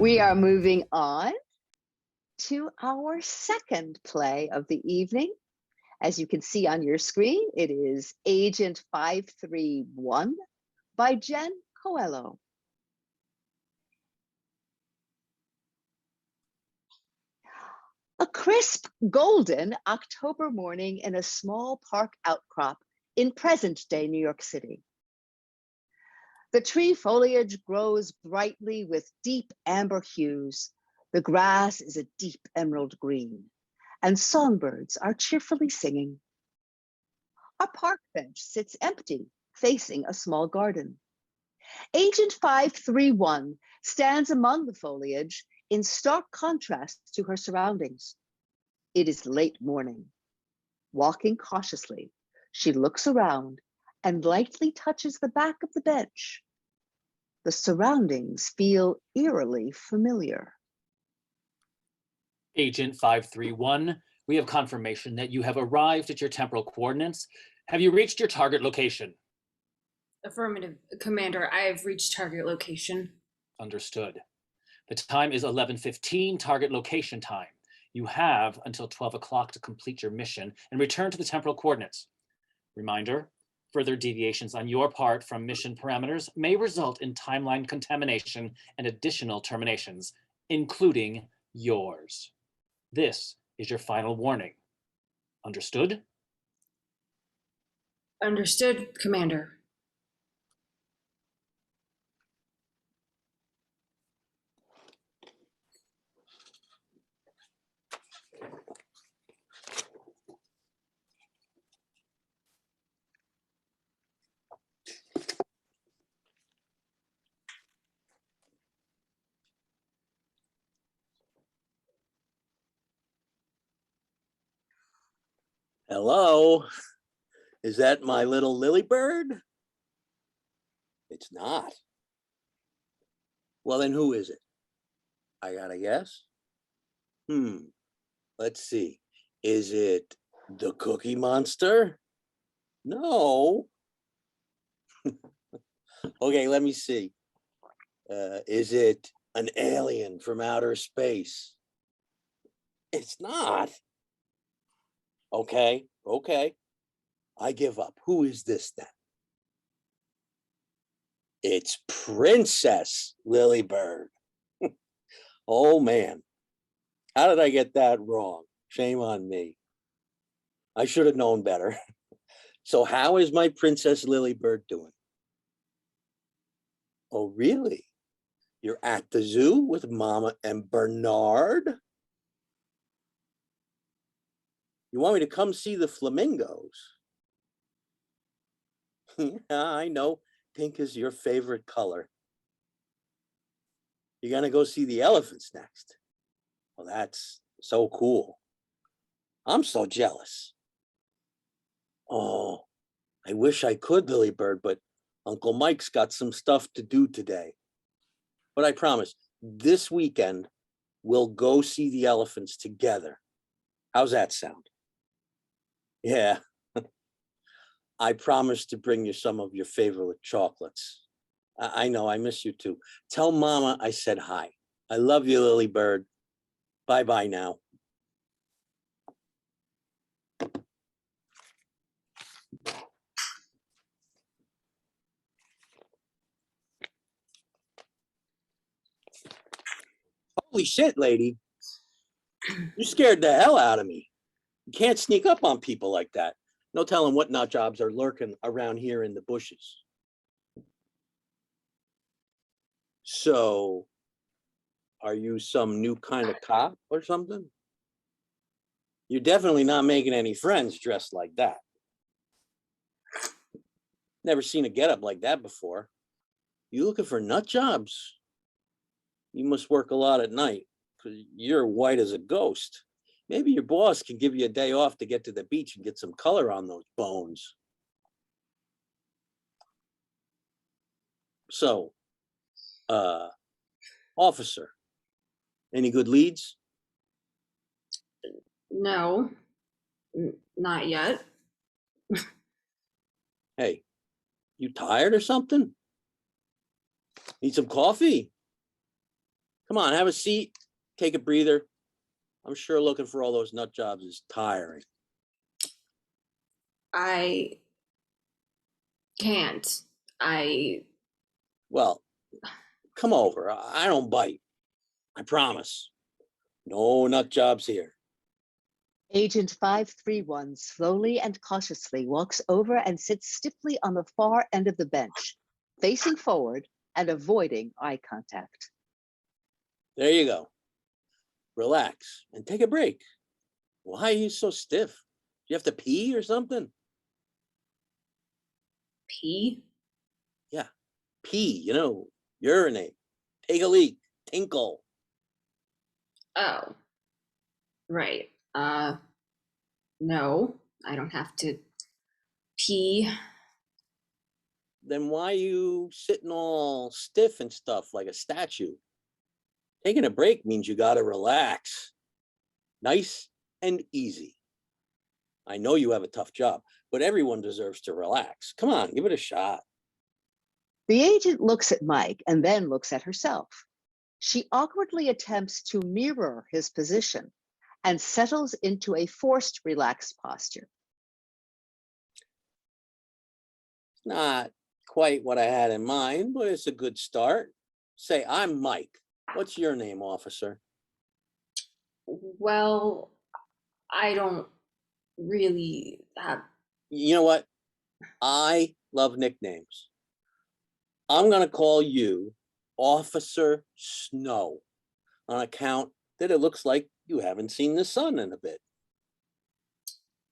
We are moving on to our second play of the evening. As you can see on your screen, it is Agent 531 by Jen Coelho. A crisp, golden October morning in a small park outcrop in present-day New York City. The tree foliage grows brightly with deep amber hues. The grass is a deep emerald green, and songbirds are cheerfully singing. A park bench sits empty, facing a small garden. Agent 531 stands among the foliage in stark contrast to her surroundings. It is late morning. Walking cautiously, she looks around and lightly touches the back of the bench. The surroundings feel eerily familiar. Agent 531, we have confirmation that you have arrived at your temporal coordinates. Have you reached your target location? Affirmative, Commander. I have reached target location. Understood. The time is 11:15 target location time. You have until 12 o'clock to complete your mission and return to the temporal coordinates. Reminder, further deviations on your part from mission parameters may result in timeline contamination and additional terminations, including yours. This is your final warning. Understood? Understood, Commander. Hello, is that my little lily bird? It's not. Well, then who is it? I gotta guess. Let's see. Is it the Cookie Monster? No. Okay, let me see. Is it an alien from outer space? It's not. Okay. I give up. Who is this then? It's Princess Lilybird. Oh man, how did I get that wrong? Shame on me. I should have known better. So how is my Princess Lilybird doing? Oh really? You're at the zoo with Mama and Bernard? You want me to come see the flamingos? Yeah, I know. Pink is your favorite color. You're gonna go see the elephants next. Well, that's so cool. I'm so jealous. Oh, I wish I could, Lilybird, but Uncle Mike's got some stuff to do today. But I promise, this weekend, we'll go see the elephants together. How's that sound? Yeah. I promise to bring you some of your favorite chocolates. I know, I miss you too. Tell Mama I said hi. I love you, Lilybird. Bye-bye now. Holy shit, lady. You scared the hell out of me. You can't sneak up on people like that. No telling what nut jobs are lurking around here in the bushes. So, are you some new kind of cop or something? You're definitely not making any friends dressed like that. Never seen a getup like that before. You looking for nut jobs? You must work a lot at night because you're white as a ghost. Maybe your boss can give you a day off to get to the beach and get some color on those bones. So, officer, any good leads? No, not yet. Hey, you tired or something? Need some coffee? Come on, have a seat, take a breather. I'm sure looking for all those nut jobs is tiring. I can't. Well, come over. I don't bite. I promise. No nut jobs here. Agent 531 slowly and cautiously walks over and sits stiffly on the far end of the bench, facing forward and avoiding eye contact. There you go. Relax and take a break. Why are you so stiff? Do you have to pee or something? pee. Yeah, pee, urinate, take a leak, tinkle. Oh, right. No, I don't have to pee. Then why you sitting all stiff and stuff like a statue? Taking a break means you gotta relax. Nice and easy. I know you have a tough job, but everyone deserves to relax. Come on, give it a shot. The agent looks at Mike and then looks at herself. She awkwardly attempts to mirror his position and settles into a forced relaxed posture. Not quite what I had in mind, but it's a good start. Say, I'm Mike. What's your name, officer? Well, I don't really have. You know what? I love nicknames. I'm going to call you Officer Snow on account that it looks like you haven't seen the sun in a bit.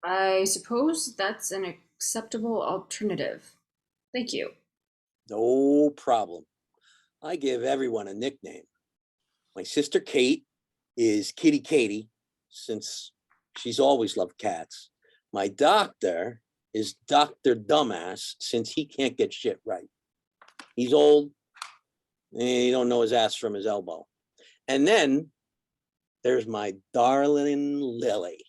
I suppose that's an acceptable alternative. Thank you. No problem. I give everyone a nickname. My sister Kate is Kitty Katie, since she's always loved cats. My doctor is Dr. Dumbass, since he can't get shit right. He's old, and he don't know his ass from his elbow. And then there's my darling Lily.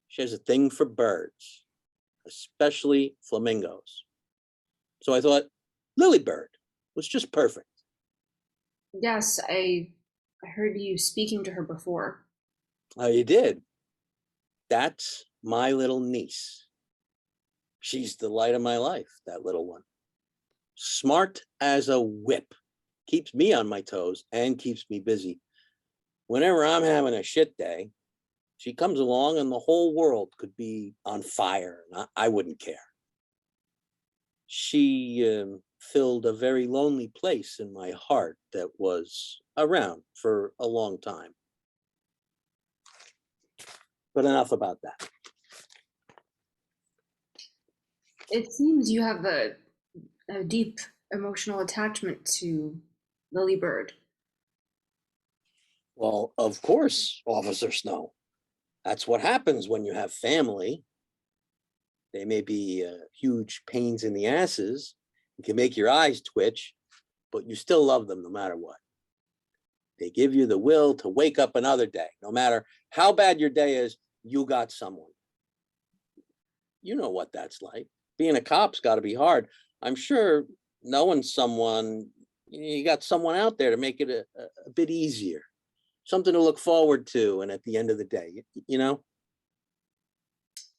She has a thing for birds, especially flamingos. So I thought Lily Bird was just perfect. Yes, I heard you speaking to her before. Oh, you did? That's my little niece. She's the light of my life, that little one. Smart as a whip. Keeps me on my toes and keeps me busy. Whenever I'm having a shit day, she comes along and the whole world could be on fire and I wouldn't care. She filled a very lonely place in my heart that was around for a long time. But enough about that. It seems you have a deep emotional attachment to Lily Bird. Well, of course, Officer Snow. That's what happens when you have family. They may be huge pains in the asses. You can make your eyes twitch, but you still love them no matter what. They give you the will to wake up another day. No matter how bad your day is, you got someone. You know what that's like. Being a cop's got to be hard. I'm sure knowing someone, you got someone out there to make it a bit easier. Something to look forward to. And at the end of the day,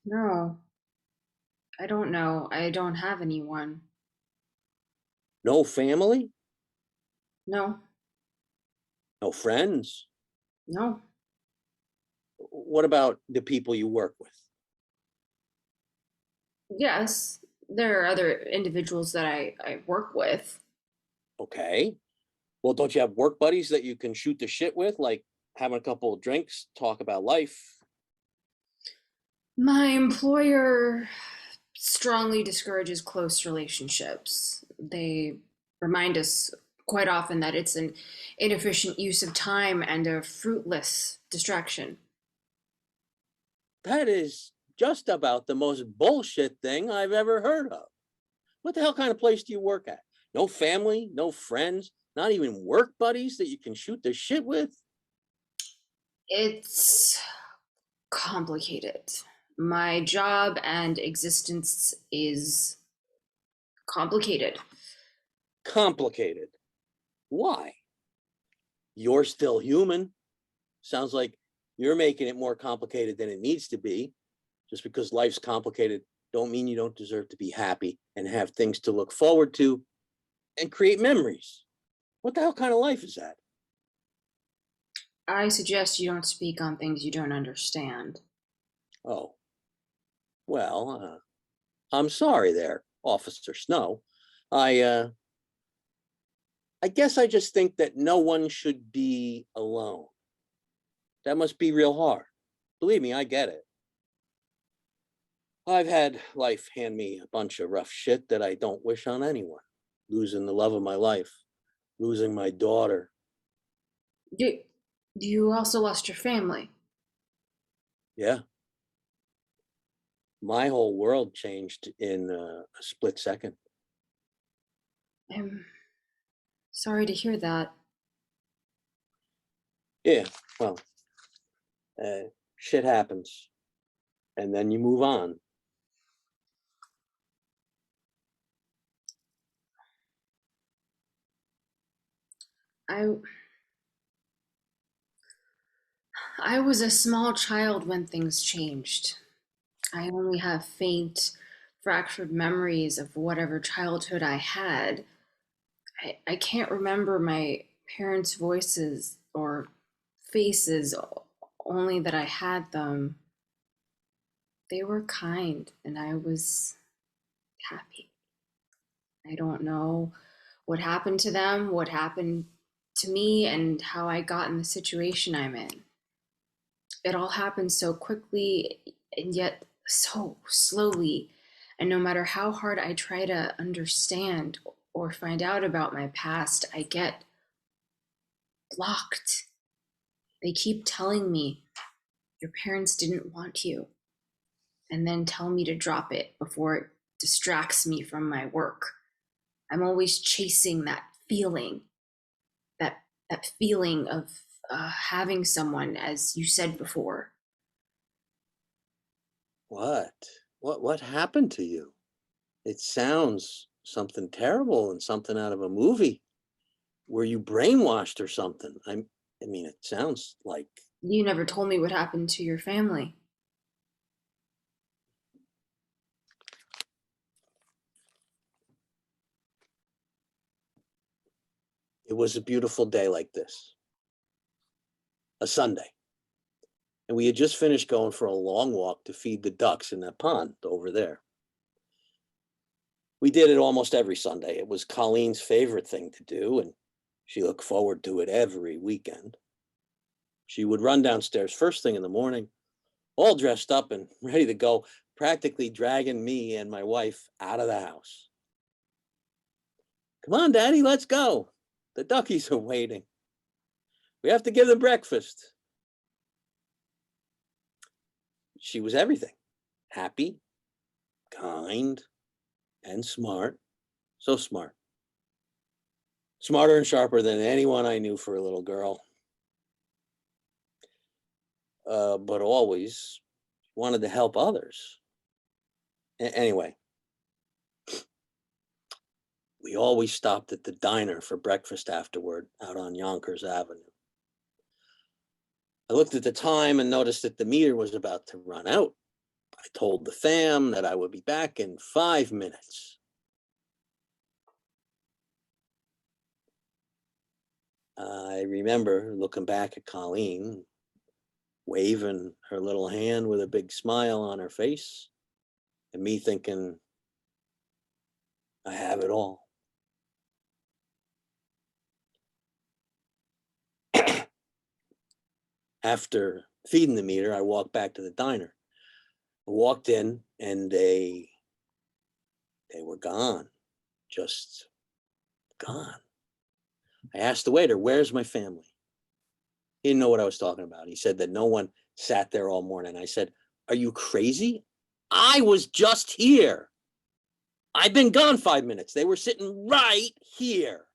No, I don't know. I don't have anyone. No family, No, no friends. no. What about the people you work with? Yes, there are other individuals that I work with. Okay. Well, don't you have work buddies that you can shoot the shit with, like having a couple of drinks, talk about life? My employer strongly discourages close relationships. They remind us quite often that it's an inefficient use of time and a fruitless distraction. That is just about the most bullshit thing I've ever heard of. What the hell kind of place do you work at? No family, no friends, not even work buddies that you can shoot the shit with? It's complicated. My job and existence is complicated. Complicated. Why? You're still human. Sounds like you're making it more complicated than it needs to be. Just because life's complicated, don't mean you don't deserve to be happy and have things to look forward to and create memories. What the hell kind of life is that? I suggest you don't speak on things you don't understand. Oh, well, I'm sorry there, Officer Snow. I guess I just think that no one should be alone. That must be real hard. Believe me, I get it. I've had life hand me a bunch of rough shit that I don't wish on anyone. Losing the love of my life, losing my daughter. You also lost your family. Yeah. My whole world changed in a split second. I'm sorry to hear that. Yeah, well, shit happens. And then you move on. I I was a small child when things changed. I only have faint, fractured memories of whatever childhood I had. I can't remember my parents' voices or faces, only that I had them. They were kind and I was happy. I don't know what happened to them, what happened to me, and how I got in the situation I'm in. It all happened so quickly and yet so slowly. And no matter how hard I try to understand or find out about my past, I get blocked. They keep telling me, your parents didn't want you, and then tell me to drop it before it distracts me from my work. I'm always chasing that feeling, that that feeling of having someone, as you said before. What? What happened to you? It sounds something terrible and something out of a movie. Were you brainwashed or something? I mean, it sounds like You never told me what happened to your family. it was a beautiful day like this, a Sunday. And we had just finished going for a long walk to feed the ducks in that pond over there. We did it almost every Sunday. It was Colleen's favorite thing to do, and she looked forward to it every weekend. She would run downstairs first thing in the morning, all dressed up and ready to go, practically dragging me and my wife out of the house. Come on, Daddy, let's go. The duckies are waiting. We have to give them breakfast. She was everything: happy, kind, and smart. So smart. Smarter and sharper than anyone I knew for a little girl. But always wanted to help others. Anyway, we always stopped at the diner for breakfast afterward out on Yonkers Avenue. I looked at the time and noticed that the meter was about to run out. I told the fam that I would be back in 5 minutes. I remember looking back at Colleen, waving her little hand with a big smile on her face, and me thinking, I have it all. After feeding the meter, I walked back to the diner. I walked in and they were gone, just gone. I asked the waiter, where's my family? He didn't know what I was talking about. He said that no one sat there all morning. I said, are you crazy? I was just here. I've been gone 5 minutes. They were sitting right here.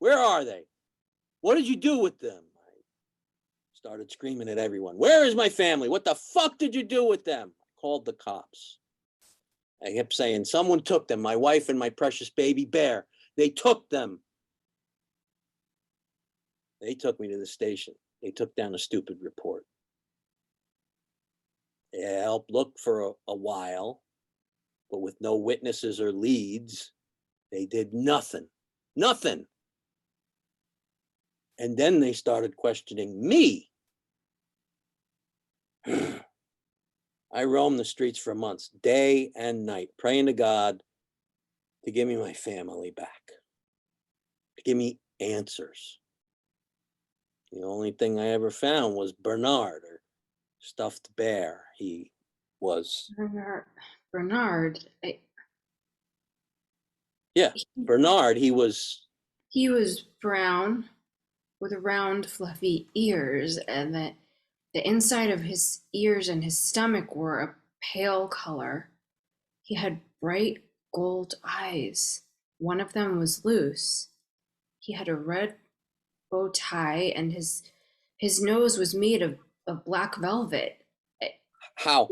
Where are they? What did you do with them? I started screaming at everyone. Where is my family? What the fuck did you do with them? I called the cops. I kept saying, someone took them, my wife and my precious baby bear. They took them. They took me to the station. They took down a stupid report. They helped look for a while, but with no witnesses or leads, they did nothing. Nothing. And then they started questioning me. I roamed the streets for months, day and night, praying to God to give me my family back, to give me answers. The only thing I ever found was Bernard, or stuffed bear. He was. Bernard. Yeah, Bernard. He was brown with round, fluffy ears, and the inside of his ears and his stomach were a pale color. He had bright gold eyes. One of them was loose. He had a red bow tie, and his nose was made of black velvet. How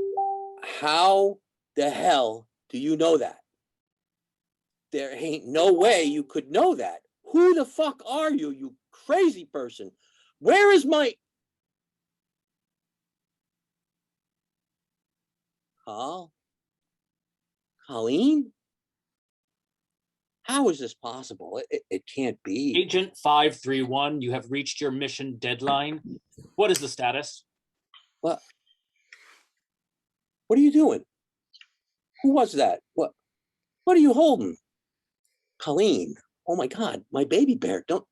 the hell do you know that? There ain't no way you could know that. Who the fuck are you, you crazy person? Where is my... Colleen? How is this possible? It can't be. Agent 531, you have reached your mission deadline. What is the status? What are you doing? Who was that? What are you holding? Colleen. Oh my God, my baby bear. What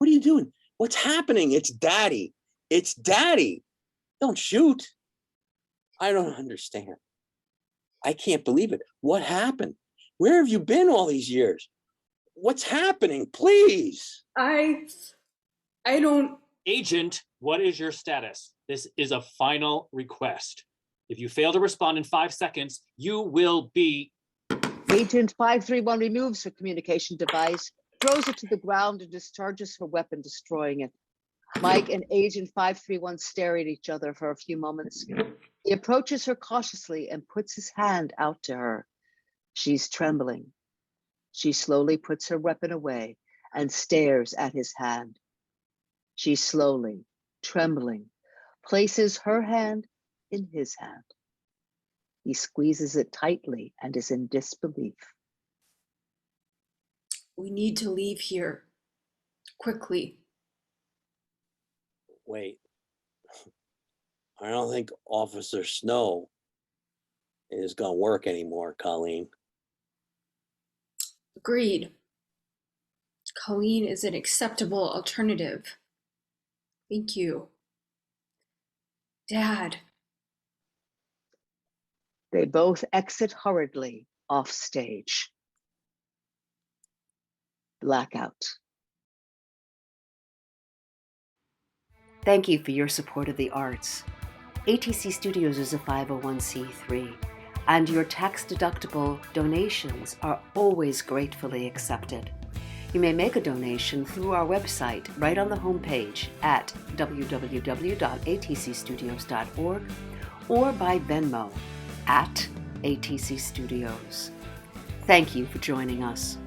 are you doing? What's happening? It's Daddy. It's Daddy. Don't shoot. I don't understand. I can't believe it. What happened? Where have you been all these years? What's happening? Please. I don't... Agent, what is your status? This is a final request. If you fail to respond in 5 seconds, you will be... Agent 531 removes her communication device, throws it to the ground, and discharges her weapon, destroying it. Mike and Agent 531 stare at each other for a few moments. He approaches her cautiously and puts his hand out to her. She's trembling. She slowly puts her weapon away and stares at his hand. She slowly, trembling, places her hand in his hand. He squeezes it tightly and is in disbelief. We need to leave here quickly. Wait. I don't think Officer Snow is going to work anymore, Colleen. Agreed. Colleen is an acceptable alternative. Thank you. Dad. They both exit hurriedly off stage. Blackout. Thank you for your support of the arts. ATC Studios is a 501c3, and your tax-deductible donations are always gratefully accepted. You may make a donation through our website right on the homepage at www.atcstudios.org or by Venmo at ATC Studios. Thank you for joining us.